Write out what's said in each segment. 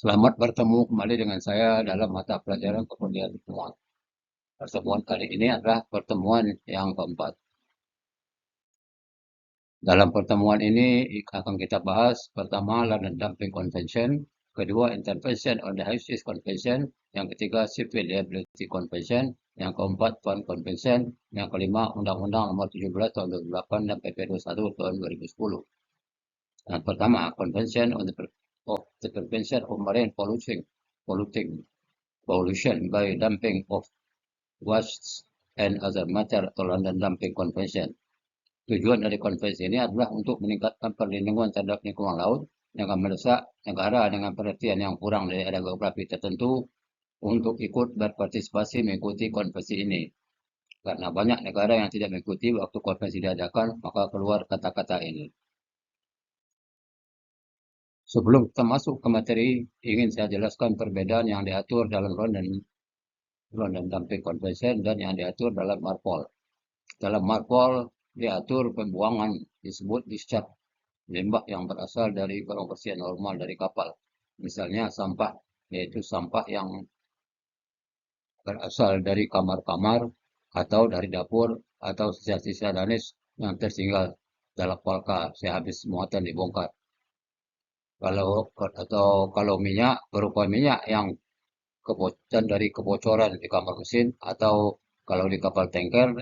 Selamat bertemu kembali dengan saya dalam mata pelajaran kemudian pertemuan. Pertemuan kali ini adalah pertemuan yang keempat. Dalam pertemuan ini akan kita bahas pertama London Dumping Convention, kedua Intervention on the High Seas Convention, yang ketiga Civil Liability Convention, yang keempat Fund Convention, yang kelima Undang-Undang Nomor 17 Tahun 2008 dan PP 21 Tahun 2010. Yang pertama Convention on the Prevention of Marine Pollution by Dumping of Waste and Other Matter atau London Dumping Convention. Tujuan dari konvensi ini adalah untuk meningkatkan perlindungan terhadap lingkungan laut dengan mendesak negara dengan perhatian yang kurang dari area geografi tertentu untuk ikut berpartisipasi mengikuti konvensi ini. Karena banyak negara yang tidak mengikuti waktu konvensi diadakan, maka keluar kata-kata ini. Sebelum kita masuk ke materi, ingin saya jelaskan perbedaan yang diatur dalam London Dumping Convention dan yang diatur dalam MARPOL. Dalam MARPOL diatur pembuangan disebut discharge limbah yang berasal dari pembersihan normal dari kapal. Misalnya sampah, yaitu sampah yang berasal dari kamar-kamar atau dari dapur atau sisa-sisa danis yang tertinggal dalam polka sehabis muatan dibongkar. Kalau minyak berupa minyak yang dari kebocoran di kamar mesin atau kalau di kapal tanker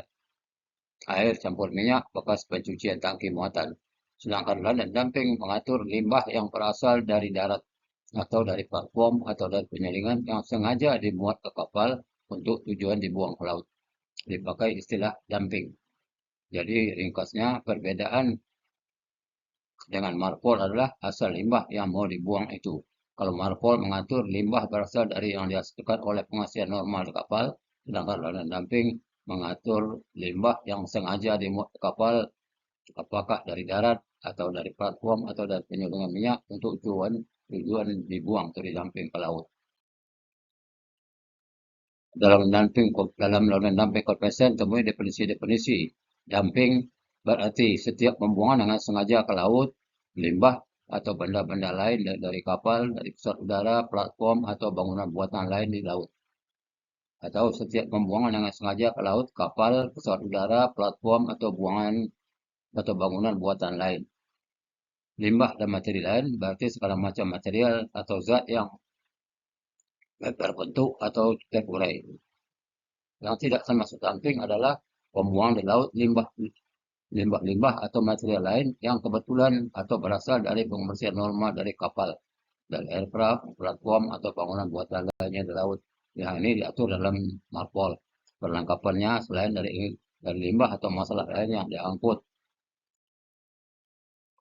air campur minyak bekas pencucian tangki muatan. Sedangkan London Dumping mengatur limbah yang berasal dari darat atau dari platform atau dari penyaringan yang sengaja dimuat ke kapal untuk tujuan dibuang ke laut. Dipakai istilah dumping. Jadi ringkasnya perbedaan dengan MARPOL adalah asal limbah yang mau dibuang itu. Kalau MARPOL mengatur limbah berasal dari yang dihasilkan oleh pengasihan normal di kapal, sedangkan London Dumping mengatur limbah yang sengaja dimuat ke kapal, apakah dari darat atau dari platform atau dari penyelundupan minyak untuk tujuan dibuang atau didamping ke laut. Dalam London Dumping Convention temui definisi-definisi. Dumping berarti setiap pembuangan dengan sengaja ke laut, limbah atau benda-benda lain dari kapal, dari pesawat udara, platform atau bangunan buatan lain di laut. Atau setiap pembuangan dengan sengaja ke laut, kapal, pesawat udara, platform atau bangunan buatan lain. Limbah dan materi lain berarti segala macam material atau zat yang berbentuk atau terurai. Yang tidak termasuk dumping adalah pembuangan di laut limbah-limbah atau material lain yang kebetulan atau berasal dari pembersihan normal dari kapal, dari aircraft, platform atau bangunan buatan lainnya di laut. Yang ini diatur dalam MARPOL. Perlengkapannya selain dari limbah atau masalah lain yang diangkut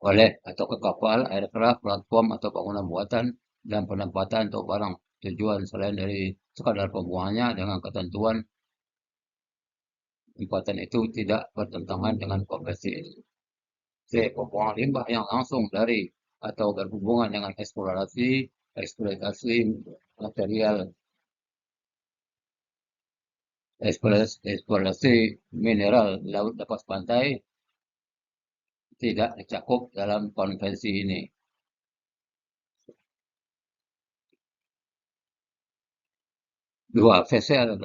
oleh atau ke kapal, aircraft, platform atau bangunan buatan dan penempatan untuk barang tujuan selain dari sekadar pembuangannya dengan ketentuan penempatan itu tidak bertentangan dengan konvensi ini. C. Pembuangan limbah yang langsung dari atau berhubungan dengan eksploitasi material, eksplorasi mineral laut lepas pantai tidak dicakup dalam konvensi ini. Dua, vessel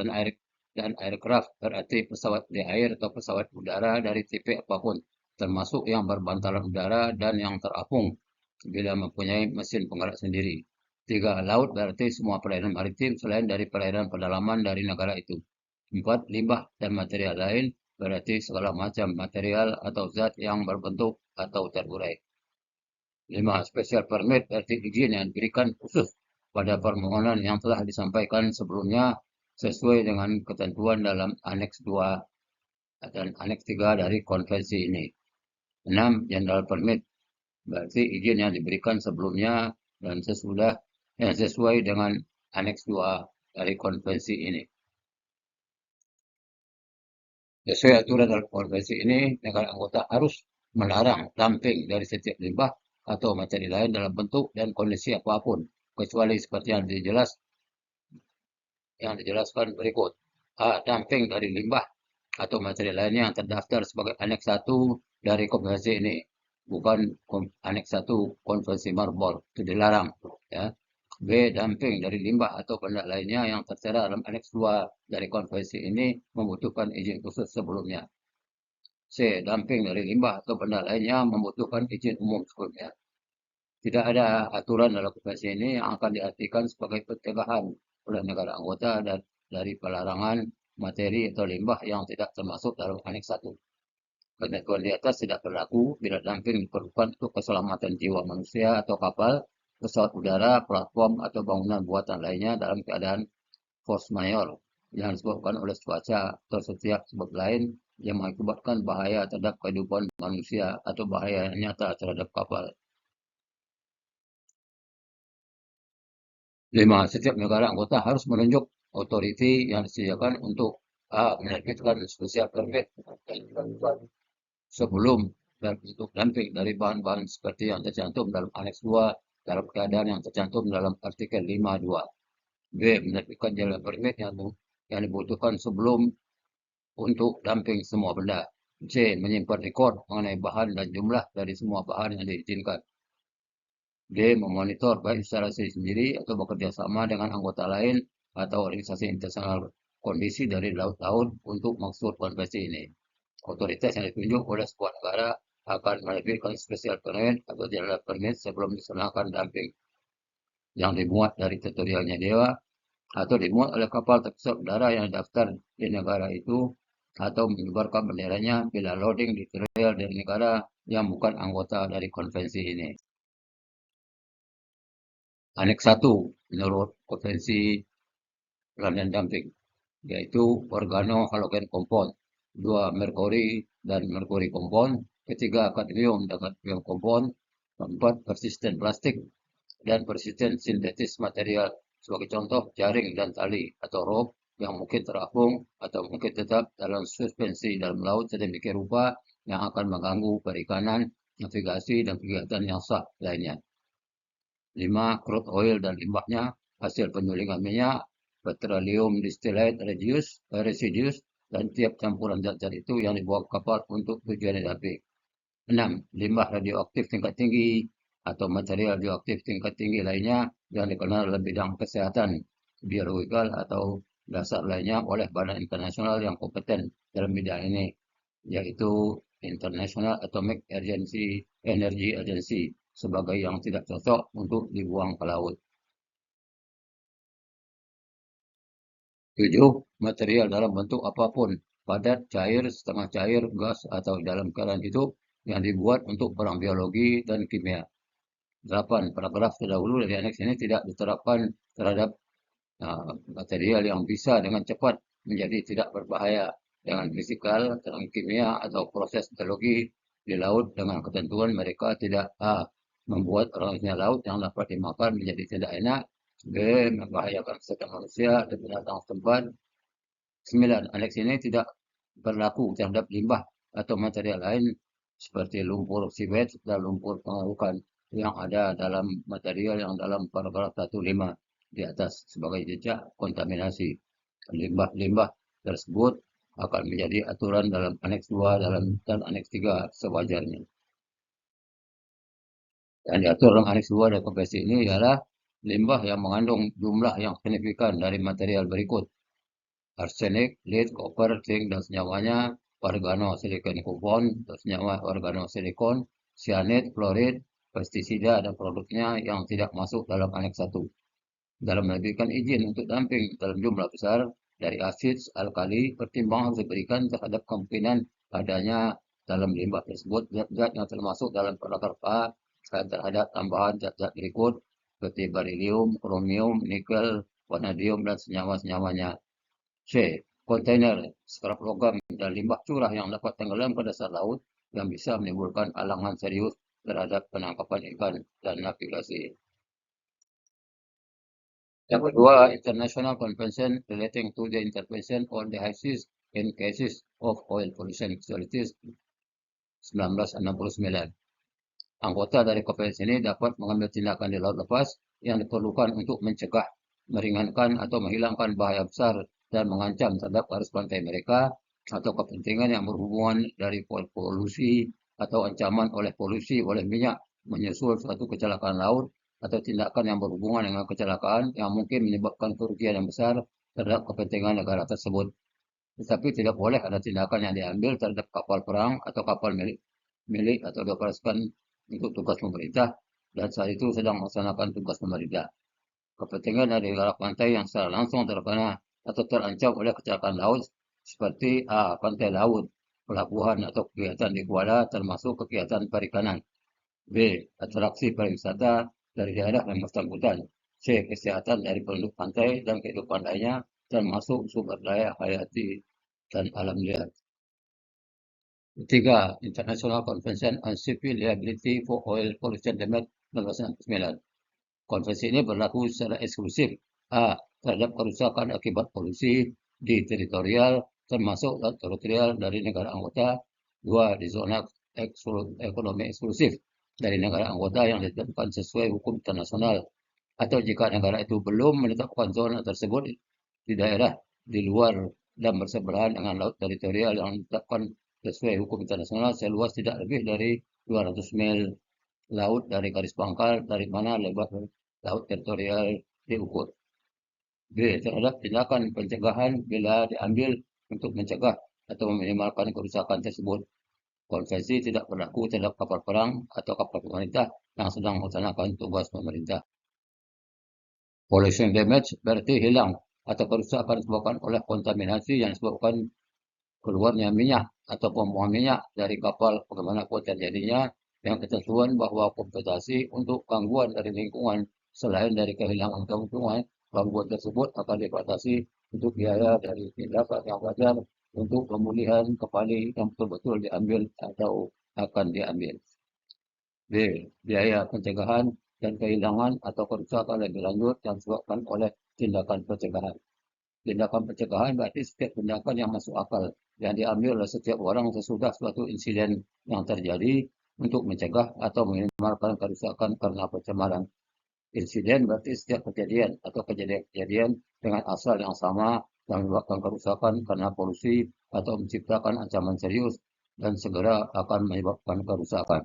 dan aircraft berarti pesawat di air atau pesawat udara dari tipe apapun, termasuk yang berbantalan udara dan yang terapung bila mempunyai mesin penggerak sendiri. Tiga, laut berarti semua perairan maritim selain dari perairan pedalaman dari negara itu. Empat, limbah dan material lain berarti segala macam material atau zat yang berbentuk atau terurai. Lima, special permit berarti izin yang diberikan khusus pada permohonan yang telah disampaikan sebelumnya sesuai dengan ketentuan dalam Aneks 2 dan Aneks 3 dari konvensi ini. 6. General permit berarti izin yang diberikan sebelumnya dan sesuai dengan Aneks 2 dari konvensi ini. Sesuai aturan dalam konvensi ini, negara anggota harus melarang dumping dari setiap limbah atau materi lain dalam bentuk dan kondisi apapun, kecuali seperti yang dijelaskan berikut. A. Dumping dari limbah atau materi lainnya yang terdaftar sebagai Aneks 1 dari konvensi ini, bukan Aneks 1 konvensi MARPOL, itu dilarang. Ya. B. Dumping dari limbah atau benda lainnya yang tertera dalam Aneks 2 dari konvensi ini membutuhkan izin khusus sebelumnya. C. Dumping dari limbah atau benda lainnya membutuhkan izin umum sebelumnya. Tidak ada aturan dalam konvensi ini yang akan diartikan sebagai pencegahan oleh negara anggota dan dari pelarangan materi atau limbah yang tidak termasuk dalam Aneks 1. Ketentuan di atas tidak berlaku bila dumping diperlukan untuk keselamatan jiwa manusia atau kapal, pesawat udara, platform, atau bangunan buatan lainnya dalam keadaan force majeure yang disebabkan oleh cuaca atau setiap sebab lain yang mengakibatkan bahaya terhadap kehidupan manusia atau bahaya nyata terhadap kapal. 5. Setiap negara anggota harus menunjuk otoriti yang disediakan untuk menerbitkan spesial permit sebelum dan untuk dumping dari bahan-bahan seperti yang tercantum dalam Aneks 2 dalam keadaan yang tercantum dalam artikel 5.2. B. Menerbitkan jalan permit yang dibutuhkan sebelum untuk dumping semua benda. C. Menyimpan rekod mengenai bahan dan jumlah dari semua bahan yang diizinkan. D. Memonitor baik secara sendiri atau bekerja sama dengan anggota lain atau organisasi internasional kondisi dari laut-laut untuk maksud konvensi ini. Otoritas yang ditunjuk oleh sebuah negara akan menerbitkan special permit atau general permit sebelum dilaksanakan dumping yang dimuat dari teritorialnya dewa atau dimuat oleh kapal terpusat udara yang daftar di negara itu atau menyebarkan benderanya bila loading di teritorial dari negara yang bukan anggota dari konvensi ini. Aneks 1 menurut konvensi London Dumping, yaitu organohalogen compound, 2 merkuri dan merkuri compound, ketiga kadmium dan kadmium compound, 4 persisten plastik dan persisten sintetis material sebagai contoh jaring dan tali atau rope yang mungkin terapung atau mungkin tetap dalam suspensi dalam laut sedemikian rupa yang akan mengganggu perikanan, navigasi dan kegiatan yang sah lainnya. 5. Crude oil dan limbahnya, hasil penyulingan minyak, petroleum distillate residues, dan tiap campuran zat-zat itu yang dibawa kapal untuk tujuan dumping. 6. Limbah radioaktif tingkat tinggi atau material radioaktif tingkat tinggi lainnya yang dikenal dalam bidang kesehatan, biologikal atau dasar lainnya oleh badan internasional yang kompeten dalam bidang ini, yaitu International Atomic Energy Agency sebagai yang tidak cocok untuk dibuang ke laut. 7. Material dalam bentuk apapun, padat, cair, setengah cair, gas, atau dalam keadaan hidup yang dibuat untuk perang biologi dan kimia. 8. Paragraf terdahulu dari aneks ini tidak diterapkan terhadap material yang bisa dengan cepat menjadi tidak berbahaya dengan fisikal, dengan kimia, atau proses teknologi di laut dengan ketentuan mereka tidak membuat organisme laut yang dapat dimakan menjadi tidak enak. B. Membahayakan kesehatan manusia dan binatang setempat. 9. Aneks ini tidak berlaku terhadap limbah atau material lain seperti lumpur sewage dan lumpur pengarukan yang ada dalam material yang dalam paragraf 15 di atas sebagai jejak kontaminasi. Limbah-limbah tersebut akan menjadi aturan dalam Aneks 2 dan Aneks 3 sewajarnya. Yang diatur dalam Aneks 2 dari konvensi ini ialah limbah yang mengandung jumlah yang signifikan dari material berikut: arsenik, lead, koper, zinc dan senyawanya, organosilikon compound dan senyawa organosilikon, cyanide, fluoride, pestisida dan produknya yang tidak masuk dalam Aneks 1. Dalam menerbitkan izin untuk dumping dalam jumlah besar dari asid alkali, pertimbangan harus diberikan terhadap kemungkinan adanya dalam limbah tersebut zat-zat yang termasuk dalam paragraf A terhadap tambahan zat-zat berikut seperti berilium, kromium, nikel, vanadium dan senyawa-senyawanya. C. Kontainer, skrap logam dan limbah curah yang dapat tenggelam ke dasar laut yang bisa menimbulkan halangan serius terhadap penangkapan ikan dan navigasi. Yang kedua, International Convention relating to the intervention on the high seas in cases of oil pollution facilities 1969. Anggota dari konvensi ini dapat mengambil tindakan di laut lepas yang diperlukan untuk mencegah, meringankan atau menghilangkan bahaya besar dan mengancam terhadap garis pantai mereka atau kepentingan yang berhubungan dari polusi atau ancaman oleh polusi oleh minyak menyusul suatu kecelakaan laut atau tindakan yang berhubungan dengan kecelakaan yang mungkin menyebabkan kerugian yang besar terhadap kepentingan negara tersebut. Tetapi tidak boleh ada tindakan yang diambil terhadap kapal perang atau kapal milik atau dioperasikan untuk tugas pemerintah dan saat itu sedang melaksanakan tugas pemerintah. Kepentingan dari negara pantai yang secara langsung terkena atau terancam oleh kecelakaan laut seperti A. Pantai laut, pelabuhan atau kegiatan di kuala termasuk kegiatan perikanan. B. Atraksi pariwisata dari daerah yang bersangkutan. C. Kesehatan dari penduduk pantai dan kehidupan lainnya termasuk sumber daya hayati dan alam liar. Ketiga, International Convention on Civil Liability for Oil Pollution Damage 1969. Konvensi ini berlaku secara eksklusif A. Terhadap kerusakan akibat polusi di teritorial termasuk teritorial dari negara anggota. 2. Di zona ekonomi eksklusif dari negara anggota yang ditetapkan sesuai hukum internasional atau jika negara itu belum menetapkan zona tersebut di daerah di luar dan bersebelahan dengan laut teritorial yang ditetapkan sesuai hukum internasional seluas tidak lebih dari 200 mil laut dari garis pangkal dari mana lebar laut teritorial diukur. B. Terhadap tindakan pencegahan bila diambil untuk mencegah atau meminimalkan kerusakan tersebut. Konvensi tidak berlaku terhadap kapal perang atau kapal pemerintah yang sedang melaksanakan tugas pemerintah. Pollution damage berarti hilang atau kerusakan disebabkan oleh kontaminasi yang disebabkan keluarnya minyak atau pembuangan minyak dari kapal bagaimanapun terjadinya yang ketentuan bahwa kompensasi untuk gangguan dari lingkungan selain dari kehilangan keuntungan, gangguan tersebut akan dibatasi untuk biaya dari tindakan yang wajar untuk pemulihan kembali yang betul-betul diambil atau akan diambil. B. Biaya pencegahan dan kehilangan atau kerusakan lebih lanjut yang disebabkan oleh tindakan pencegahan. Tindakan pencegahan berarti setiap tindakan yang masuk akal yang diambil oleh setiap orang sesudah suatu insiden yang terjadi untuk mencegah atau meminimalkan kerusakan karena pencemaran. Insiden berarti setiap kejadian atau kejadian-kejadian dengan asal yang sama yang menyebabkan kerusakan karena polusi atau menciptakan ancaman serius dan segera akan menyebabkan kerusakan.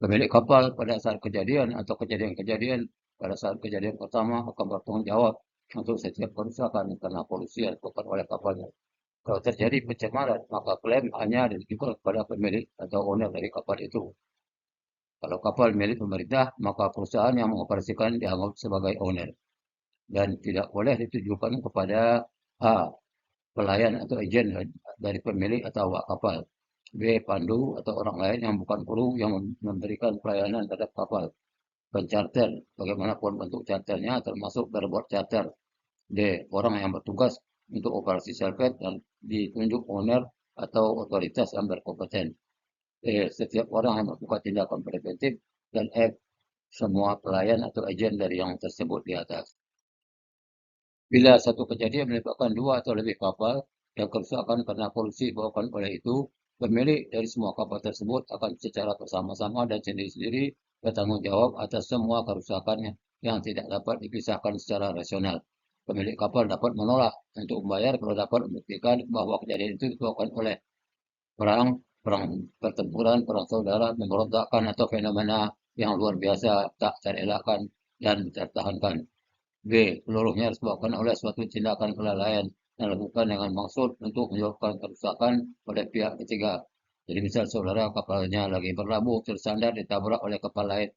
Pemilik kapal pada saat kejadian atau kejadian-kejadian pada saat kejadian pertama akan bertanggung jawab untuk setiap kerusakan karena polusi yang dilakukan oleh kapalnya. Kalau terjadi pencemaran, maka klaim hanya ditujukan kepada pemilik atau owner dari kapal itu. Kalau kapal milik pemerintah, maka perusahaan yang mengoperasikan dianggap sebagai owner dan tidak boleh ditujukan kepada A. Pelayan atau agen dari pemilik atau awak kapal. B. Pandu atau orang lain yang bukan kru yang memberikan pelayanan terhadap kapal. Pencharter, bagaimanapun bentuk charternya termasuk bareboat charter. D. Orang yang bertugas untuk operasi selfie dan ditunjuk owner atau otoritas yang berkompeten. E. Setiap orang yang melakukan tindakan preventif. Dan F. Semua pelayan atau agen dari yang tersebut di atas. Bila satu kejadian melibatkan dua atau lebih kapal yang kerusakan karena polusi disebabkan oleh itu, pemilik dari semua kapal tersebut akan secara bersama-sama dan sendiri-sendiri bertanggung jawab atas semua kerusakannya yang tidak dapat dipisahkan secara rasional. Pemilik kapal dapat menolak untuk membayar kalau dapat membuktikan bahwa kejadian itu disebabkan oleh perang, perang pertempuran, perang saudara, pemberontakan atau fenomena yang luar biasa tak terelakkan dan tertahankan. B. Seluruhnya disebabkan oleh suatu tindakan kelalaian yang dilakukan dengan maksud untuk menyebabkan kerusakan pada pihak ketiga. Jadi misal saudara kapalnya lagi berlabuh tersandar ditabrak oleh kapal lain.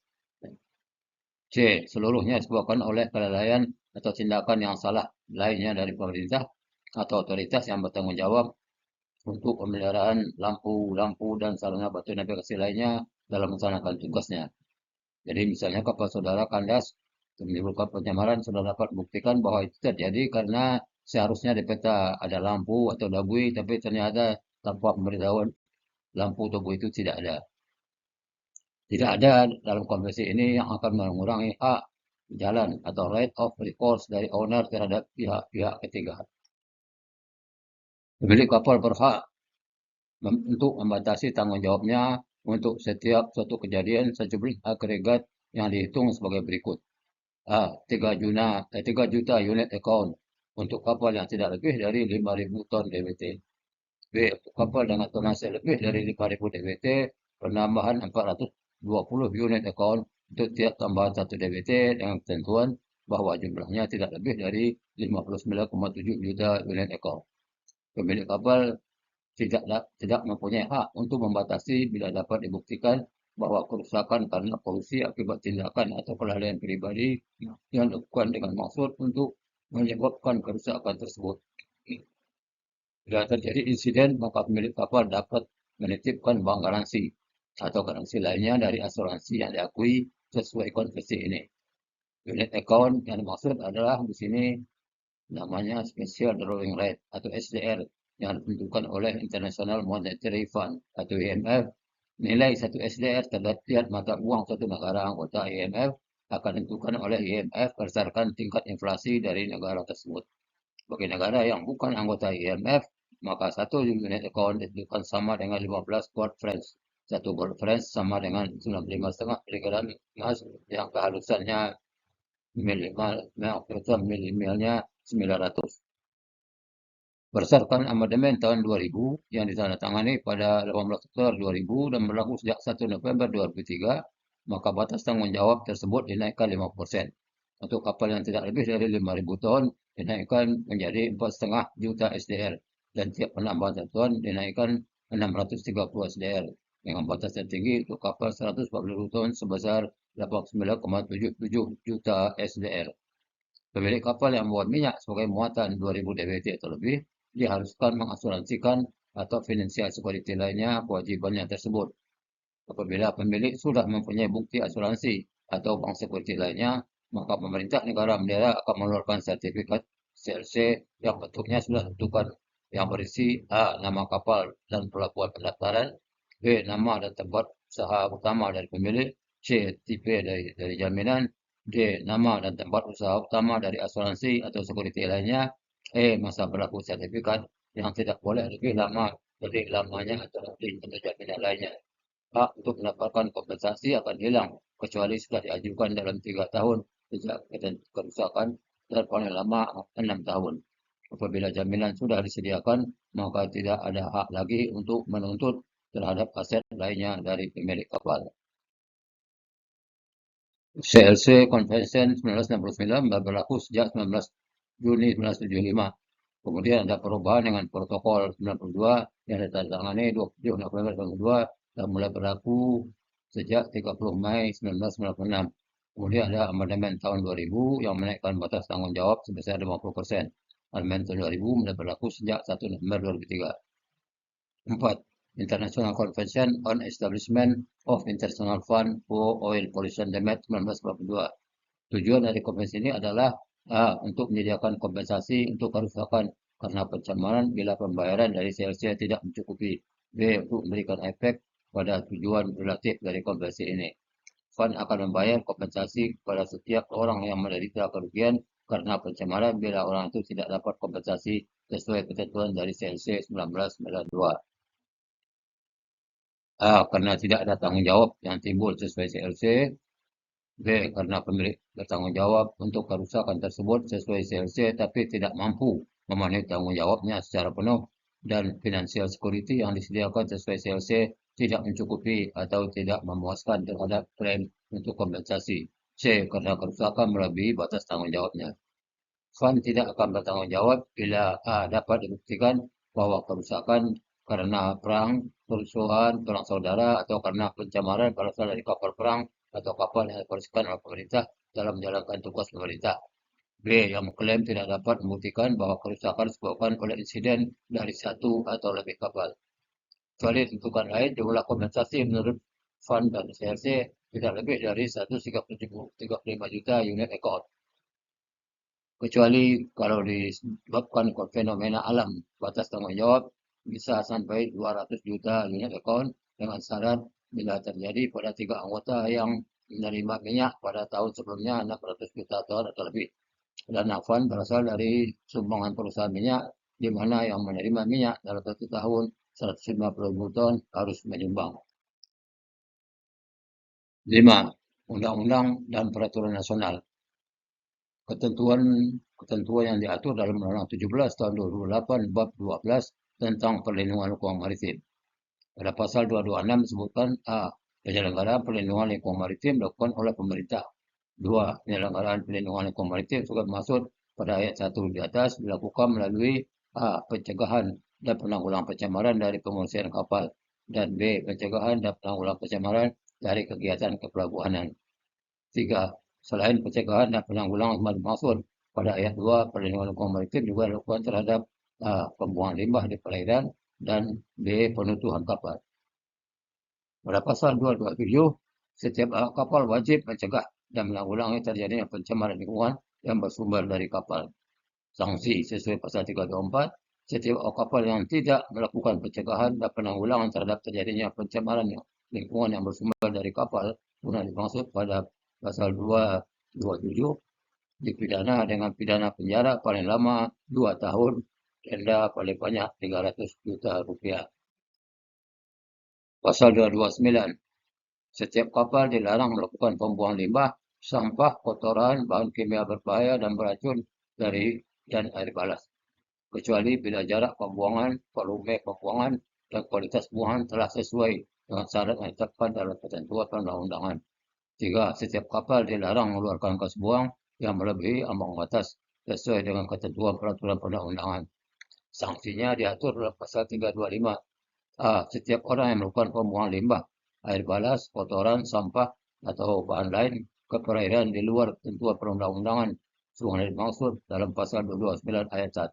C. Seluruhnya disebabkan oleh kelalaian atau tindakan yang salah lainnya dari pemerintah atau otoritas yang bertanggung jawab untuk pemeliharaan lampu-lampu dan sarana bantu navigasi lainnya dalam melaksanakan tugasnya. Jadi misalnya kapal saudara kandas menimbulkan pencemaran, saudara dapat buktikan bahwa itu terjadi karena seharusnya di peta ada lampu atau ada bui, tapi ternyata tanpa pemberitahuan lampu atau bui itu tidak ada. Tidak ada dalam konvensi ini yang akan mengurangi hak jalan atau right of recourse dari owner terhadap pihak-pihak ketiga. Pemilik kapal berhak untuk membatasi tanggung jawabnya untuk setiap suatu kejadian sejumlah agregat yang dihitung sebagai berikut. A. 3 juta unit account untuk kapal yang tidak lebih dari 5.000 ton DWT. B. Untuk kapal dengan tonase lebih dari 5.000 DWT, penambahan 420 unit account untuk tiap tambahan satu DBT dengan ketentuan bahwa jumlahnya tidak lebih dari 59,7 juta unit ekor. Pemilik kapal tidak mempunyai hak untuk membatasi bila dapat dibuktikan bahwa kerusakan karena polusi akibat tindakan atau kelalaian pribadi yang dilakukan dengan maksud untuk menyebabkan kerusakan tersebut. Bila terjadi insiden, maka pemilik kapal dapat menitipkan bank garansi atau garansi lainnya dari asuransi yang diakui sesuai konvensi ini. Unit account yang dimaksud adalah di sini namanya Special Drawing Rate atau SDR yang ditentukan oleh International Monetary Fund atau IMF. Nilai satu SDR terhadap mata uang suatu negara anggota IMF akan ditentukan oleh IMF berdasarkan tingkat inflasi dari negara tersebut. Bagi negara yang bukan anggota IMF, maka satu unit account ditentukan sama dengan 15 gold francs. Satu gold francs sama dengan 95,5 miligram emas yang kehalusannya milimeternya 900. Berdasarkan amandemen tahun 2000 yang ditandatangani pada 18 Oktober 2000 dan berlaku sejak 1 November 2003, maka batas tanggung jawab tersebut dinaikkan 50%. Untuk kapal yang tidak lebih dari 5.000 ton dinaikkan menjadi 4,5 juta SDR dan tiap penambahan satuan dinaikkan 630 SDR dengan batas tertinggi untuk kapal 140 ton sebesar 89,77 juta SDR. Pemilik kapal yang membawa minyak sebagai muatan 2000 DWT atau lebih diharuskan mengasuransikan atau finansial security lainnya kewajibannya tersebut. Apabila pemilik sudah mempunyai bukti asuransi atau bank security lainnya, maka pemerintah negara bendera akan mengeluarkan sertifikat CLC yang bentuknya sudah ditentukan yang berisi A. Nama kapal dan pelabuhan pendaftaran, B. Nama dan tempat usaha utama dari pemilik, C. Tipe dari jaminan, D. Nama dan tempat usaha utama dari asuransi atau security lainnya, E. Masa berlaku sertifikat yang tidak boleh lebih lama dari lamanya atau jaminan lainnya. Hak untuk mendapatkan kompensasi akan hilang kecuali sudah diajukan dalam 3 tahun sejak kerusakan dan paling lama 6 tahun. Apabila jaminan sudah disediakan, maka tidak ada hak lagi untuk menuntut terhadap aset lainnya dari pemilik kapal. CLC Convention 1969 berlaku sejak 19 Juni 1975. Kemudian ada perubahan dengan protokol 92 yang ditandatangani 27 November 2002 dan mulai berlaku sejak 30 Mei 1996. Kemudian ada amandemen tahun 2000 yang menaikkan batas tanggung jawab sebesar 50%. Amandemen tahun 2000 mulai berlaku sejak 1 November 2003. 4. International Convention on Establishment of International Fund for Oil Pollution Damage 1942. Tujuan dari konvensi ini adalah A. Untuk menyediakan kompensasi untuk kerusakan karena pencemaran bila pembayaran dari CLC tidak mencukupi. B. Untuk memberikan efek pada tujuan relatif dari konvensi ini. Fund akan membayar kompensasi kepada setiap orang yang menderita kerugian karena pencemaran bila orang itu tidak dapat kompensasi sesuai ketentuan dari CLC 1992. A. Karena tidak ada tanggung jawab yang timbul sesuai CLC. B. Karena pemilik bertanggung jawab untuk kerusakan tersebut sesuai CLC tapi tidak mampu memenuhi tanggung jawabnya secara penuh dan financial security yang disediakan sesuai CLC tidak mencukupi atau tidak memuaskan terhadap klaim untuk kompensasi. C. Karena kerusakan melebihi batas tanggung jawabnya. Fund tidak akan bertanggung jawab bila A. Dapat dibuktikan bahwa kerusakan karena perang, kerusuhan, perang saudara, atau karena pencemaran berasal dari kapal perang atau kapal yang diperlukan oleh pemerintah dalam menjalankan tugas pemerintah. B. Yang mengklaim tidak dapat membuktikan bahwa kerusakan disebabkan oleh insiden dari satu atau lebih kapal. Kecuali tentukan lain, jumlah kompensasi menurut Fund dan CLC tidak lebih dari 135 juta unit ekor. Kecuali kalau disebabkan fenomena alam, batas tanggung jawab bisa sampai 200 juta unit ekor dengan syarat bila terjadi pada 3 anggota yang menerima minyak pada tahun sebelumnya 600 juta ton atau lebih. Dan Fund berasal dari sumbangan perusahaan minyak di mana yang menerima minyak dalam 1 tahun 150 ton harus menyumbang. 5. Undang-undang dan peraturan nasional. Ketentuan yang diatur dalam Undang-Undang 17 tahun 2008 bab 12 tentang perlindungan hukum maritim. Pada pasal 226 disebutkan A. Penyelenggaraan perlindungan lingkungan maritim dilakukan oleh pemerintah. 2. Penyelenggaraan perlindungan lingkungan maritim juga maksud pada ayat 1 di atas dilakukan melalui A. Pencegahan dan penanggulangan pencemaran dari pengungsian kapal, dan B. Pencegahan dan penanggulangan pencemaran dari kegiatan kepelabuhanan. 3. Selain pencegahan dan penanggulangan maksud pada ayat 2, perlindungan lingkungan maritim juga dilakukan terhadap A. Pembuangan limbah di perairan, dan B. Penutupan kapal. Pada pasal 227, setiap awak kapal wajib mencegah dan menanggulangi terjadinya pencemaran lingkungan yang bersumber dari kapal. Sanksi sesuai pasal 324, setiap awak kapal yang tidak melakukan pencegahan dan penanggulangan terhadap terjadinya pencemaran lingkungan yang bersumber dari kapal guna dimaksud pada pasal 227 dipidana dengan pidana penjara paling lama 2 tahun, denda paling banyak 300 juta rupiah. Pasal 229, setiap kapal dilarang melakukan pembuangan limbah, sampah, kotoran, bahan kimia berbahaya dan beracun dari dan air balas, kecuali bila jarak pembuangan, volume pembuangan, dan kualitas buangan telah sesuai dengan syarat yang ditetapkan dalam ketentuan perundang-undangan. 3. Setiap kapal dilarang mengeluarkan gas buang yang melebihi ambang batas sesuai dengan ketentuan peraturan perundang-undangan. Sanksinya diatur dalam pasal 325. A. Setiap orang yang melakukan pembuangan limbah, air balas, kotoran, sampah, atau bahan lain ke perairan di luar ketentuan perundang-undangan sebagaimana dimaksud dalam pasal 229 ayat 1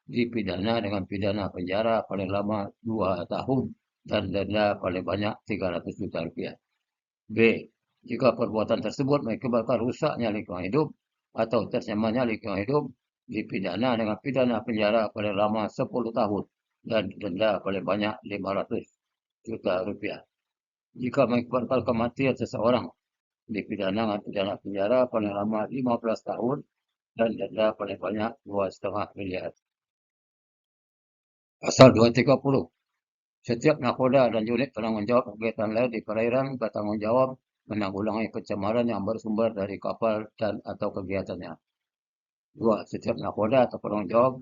dipidana dengan pidana penjara paling lama 2 tahun dan denda paling banyak 300 juta rupiah. B. Jika perbuatan tersebut mengakibatkan rusaknya lingkungan hidup atau tercemarnya lingkungan hidup, dipidana dengan pidana penjara paling lama 10 tahun dan denda paling banyak 500 juta rupiah. Jika mengakibatkan kematian seseorang, dipidana dengan pidana penjara paling lama 15 tahun dan denda paling banyak 2,5 miliar. Pasal 230. Setiap nakoda dan unit penanggung jawab kegiatan lain di perairan bertanggung jawab menanggulangi pencemaran yang bersumber dari kapal dan atau kegiatannya. 2. Setiap nakoda atau penanggung jawab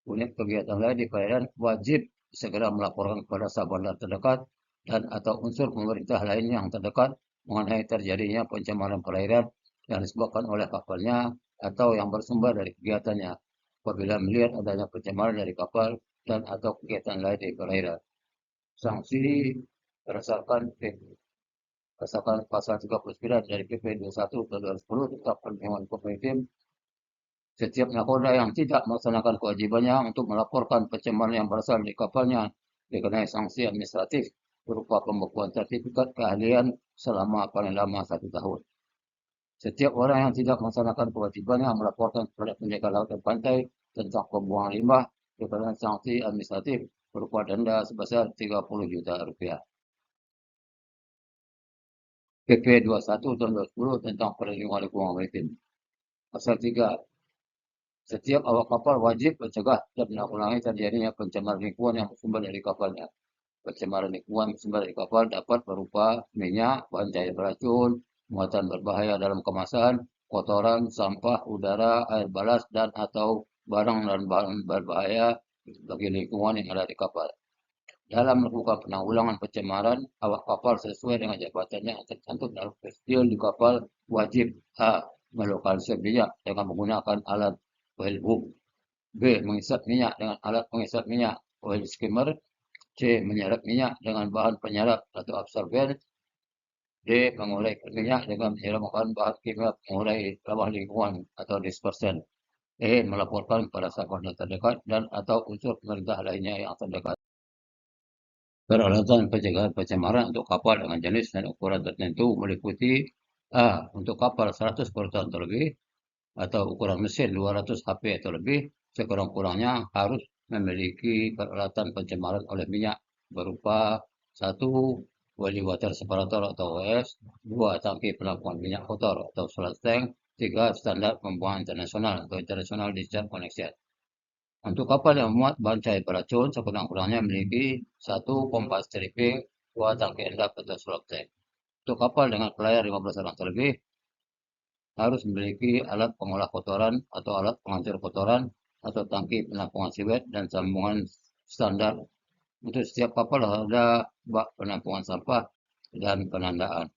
unit kegiatan lain di perairan wajib segera melaporkan kepada sabandar terdekat dan atau unsur pemerintah lain yang terdekat mengenai terjadinya pencemaran perairan yang disebabkan oleh kapalnya atau yang bersumber dari kegiatannya apabila melihat adanya pencemaran dari kapal dan atau kegiatan lain di perairan. Sanksi berdasarkan pasal 39 dari PP 21 tahun 2010 tentang perlindungan maritim. Setiap nakoda yang tidak melaksanakan kewajibannya untuk melaporkan pencemaran yang berasal dari kapalnya dikenai sanksi administratif berupa pembekuan sertifikat keahlian selama paling lama 1 tahun. Setiap orang yang tidak melaksanakan kewajibannya melaporkan kepada penjaga laut dan pantai tentang pembuangan limbah dikenai sanksi administratif berupa denda sebesar 30 juta rupiah. PP 21 tahun 2010 tentang perlindungan lingkungan maritim. Pasal 3. Setiap awak kapal wajib mencegah dan menanggulangi terjadinya pencemaran lingkungan yang bersumber dari kapalnya. Pencemaran lingkungan bersumber dari kapal dapat berupa minyak, bahan cair beracun, muatan berbahaya dalam kemasan, kotoran, sampah, udara, air balas, dan atau barang dan bahan berbahaya bagi lingkungan yang ada di kapal. Dalam melakukan penanggulangan pencemaran, awak kapal sesuai dengan jabatannya yang tercantum dalam pestil di kapal wajib A. Melokalisir minyak dengan menggunakan alat oil boom. B. Mengisap minyak dengan alat pengisap minyak oil skimmer. C. Menyerap minyak dengan bahan penyerap atau absorben. D. Mengurai minyak dengan menyiramkan bahan kimia pengurai ramah lingkungan atau dispersen. E. Melaporkan kepada sabandar terdekat dan atau unsur pemerintah lainnya yang terdekat. Peralatan pencegahan pencemaran untuk kapal dengan jenis dan ukuran tertentu meliputi A. Untuk kapal 100 ton terlebih atau ukuran mesin 200 HP atau lebih, sekurang-kurangnya harus memiliki peralatan pencemaran oleh minyak berupa 1. Boiling water separator atau WS, 2. Tangki penampungan minyak kotor atau sludge tank, 3. Standar pembuangan internasional atau International Discharge Connection. Untuk kapal yang memuat bahan cair beracun, sekurang-kurangnya memiliki 1. Pompa stripping, 2. Tangki endap atau sludge tank. Untuk kapal dengan pelayar 15 orang terlebih, harus memiliki alat pengolah kotoran atau alat penghancur kotoran atau tangki penampungan siwet dan sambungan standar. Untuk setiap kapal ada bak penampungan sampah dan penandaan.